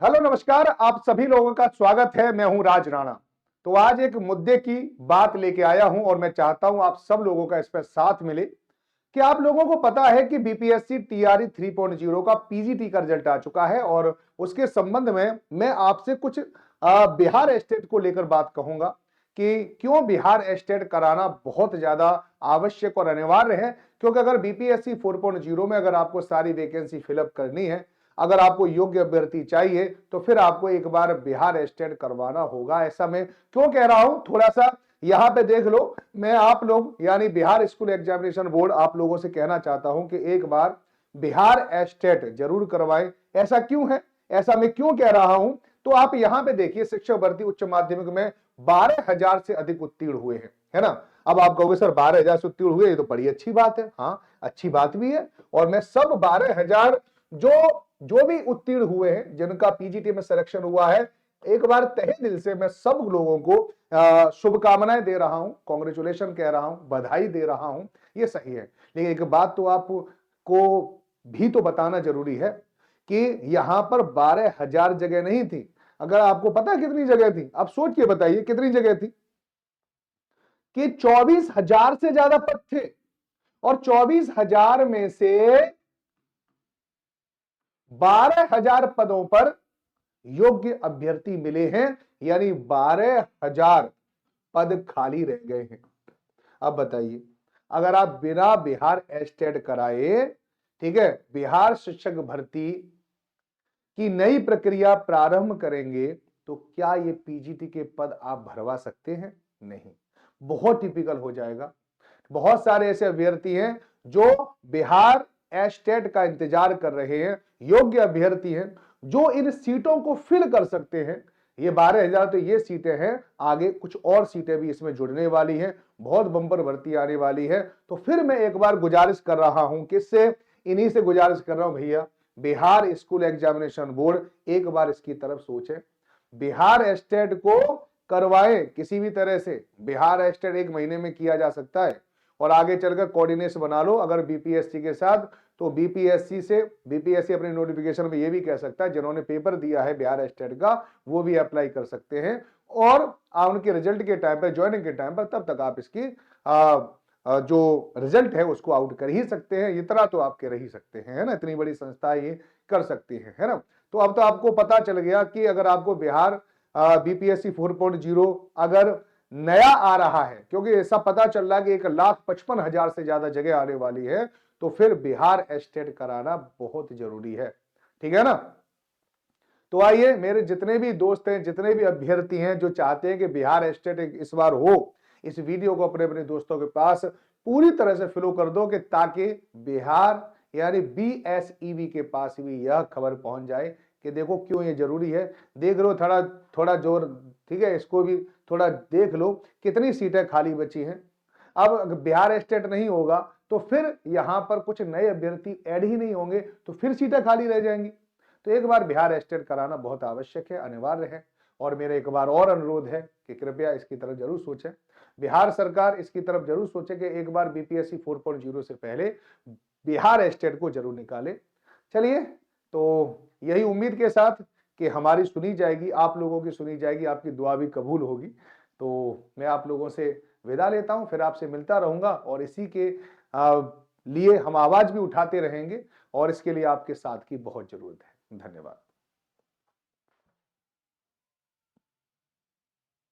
Hello नमस्कार, आप सभी लोगों का स्वागत है। मैं हूं राज राणा। तो आज एक मुद्दे की बात लेके आया हूं और मैं चाहता हूं आप सब लोगों का इस पर साथ मिले कि आप लोगों को पता है कि बीपीएससी टीआरई 3.0 का पीजीटी का रिजल्ट आ चुका है और उसके संबंध में मैं आपसे कुछ बिहार स्टेट को लेकर बात कहूंगा कि क्यों बिहार स्टेट कराना बहुत ज्यादा आवश्यक और अनिवार्य है। क्योंकि अगर बीपीएससी 4.0 में अगर आपको सारी वैकेंसी फिलअप करनी है, अगर आपको योग्य अभ्यर्थी चाहिए, तो फिर आपको एक बार बिहार स्टेट करवाना होगा। ऐसा मैं क्यों कह रहा हूं, थोड़ा सा यहां पे देख लो। मैं आप लोग यानी बिहार स्कूल एग्जामिनेशन बोर्ड आप लोगों से कहना चाहता हूं कि एक बार बिहार स्टेट जरूर करवाएं। ऐसा क्यों है, ऐसा मैं क्यों कह रहा हूं, तो आप यहां पे देखिए शिक्षक भर्ती उच्च माध्यमिक में 12,000 से अधिक उत्तीर्ण हुए हैं, है ना। अब आप कहोगे सर 12,000 से उत्तीर्ण हुए, ये तो बड़ी अच्छी बात है। हाँ, अच्छी बात भी है। और मैं सब 12,000 जो जो भी उत्तीर्ण हुए हैं, जिनका पीजीटी में सिलेक्शन हुआ है, एक बार तहे दिल से मैं सब लोगों को शुभकामनाएं दे रहा हूं, कांग्रेचुलेशन कह रहा हूं, बधाई दे रहा हूं। ये सही है, लेकिन एक बात तो आपको भी तो बताना जरूरी है कि यहां पर 12,000 जगह नहीं थी। अगर आपको पता है कितनी जगह थी, आप सोच के बताइए कितनी जगह थी। कि 24,000 से ज्यादा पद थे और 24,000 में से 12,000 पदों पर योग्य अभ्यर्थी मिले हैं, यानी 12,000 पद खाली रह गए हैं। अब बताइए, अगर आप बिना बिहार स्टेट कराए, ठीक है, बिहार शिक्षक भर्ती की नई प्रक्रिया प्रारंभ करेंगे, तो क्या ये पीजीटी के पद आप भरवा सकते हैं? नहीं, बहुत टिपिकल हो जाएगा। बहुत सारे ऐसे अभ्यर्थी हैं जो बिहार स्टेट का इंतजार कर रहे हैं, योग्य अभ्यर्थी हैं जो इन सीटों को फिल कर सकते हैं। ये 12,000 तो ये सीटें हैं, आगे कुछ और सीटें भी इसमें जुड़ने वाली हैं, बहुत बंपर भर्ती आने वाली है। तो फिर मैं एक बार गुजारिश कर रहा हूं, किससे? इन्हीं से गुजारिश कर रहा हूं, भैया बिहार स्कूल एग्जामिनेशन बोर्ड एक बार इसकी तरफ सोचे, बिहार स्टेट को करवाएं किसी भी तरह से। बिहार स्टेट 1 महीने में किया जा सकता है और आगे चलकर कोऑर्डिनेशन बना लो अगर बीपीएससी के साथ, तो बीपीएससी अपने नोटिफिकेशन में ये भी कह सकता है जिन्होंने पेपर दिया है बिहार स्टेट का वो भी अप्लाई कर सकते हैं। और उनके रिजल्ट के टाइम पर, ज्वाइनिंग के टाइम पर, तब तक आप इसकी जो रिजल्ट है उसको आउट कर ही सकते हैं। इतना तो आप कह ही सकते हैं, है ना, इतनी बड़ी संस्था ये कर सकती है ना। तो अब तो आपको पता चल गया कि अगर आपको बिहार बीपीएससी 4.0 अगर नया आ रहा है, क्योंकि ऐसा पता चल रहा है कि 1,55,000 से ज्यादा जगह आने वाली है, तो फिर बिहार स्टेट कराना बहुत जरूरी है। ठीक है ना। तो आइए, मेरे जितने भी दोस्त हैं, जितने भी अभ्यर्थी हैं जो चाहते हैं कि बिहार स्टेट इस बार हो, इस वीडियो को अपने अपने दोस्तों के पास पूरी तरह से फ्लो कर दो कि ताकि बिहार यानी बीएसईबी के पास भी यह खबर पहुंच जाए कि देखो क्यों ये जरूरी है। देख लो, थोड़ा थोड़ा जोर, ठीक है, इसको भी थोड़ा देख लो कितनी सीटें खाली बची हैं। अब अगर बिहार स्टेट नहीं होगा तो फिर यहां पर कुछ नए अभ्यर्थी ऐड ही नहीं होंगे, तो फिर सीटें खाली रह जाएंगी। तो एक बार बिहार स्टेट कराना बहुत आवश्यक है, अनिवार्य है। और मेरा एक बार और अनुरोध है कि कृपया इसकी तरफ जरूर सोचें, बिहार सरकार इसकी तरफ जरूर सोचे कि एक बार बीपीएससी 4.0 से पहले बिहार स्टेट को जरूर निकाले। चलिए, तो यही उम्मीद के साथ कि हमारी सुनी जाएगी, आप लोगों की सुनी जाएगी, आपकी दुआ भी कबूल होगी, तो मैं आप लोगों से विदा लेता हूं। फिर आपसे मिलता रहूंगा और इसी के लिए हम आवाज भी उठाते रहेंगे और इसके लिए आपके साथ की बहुत जरूरत है। धन्यवाद।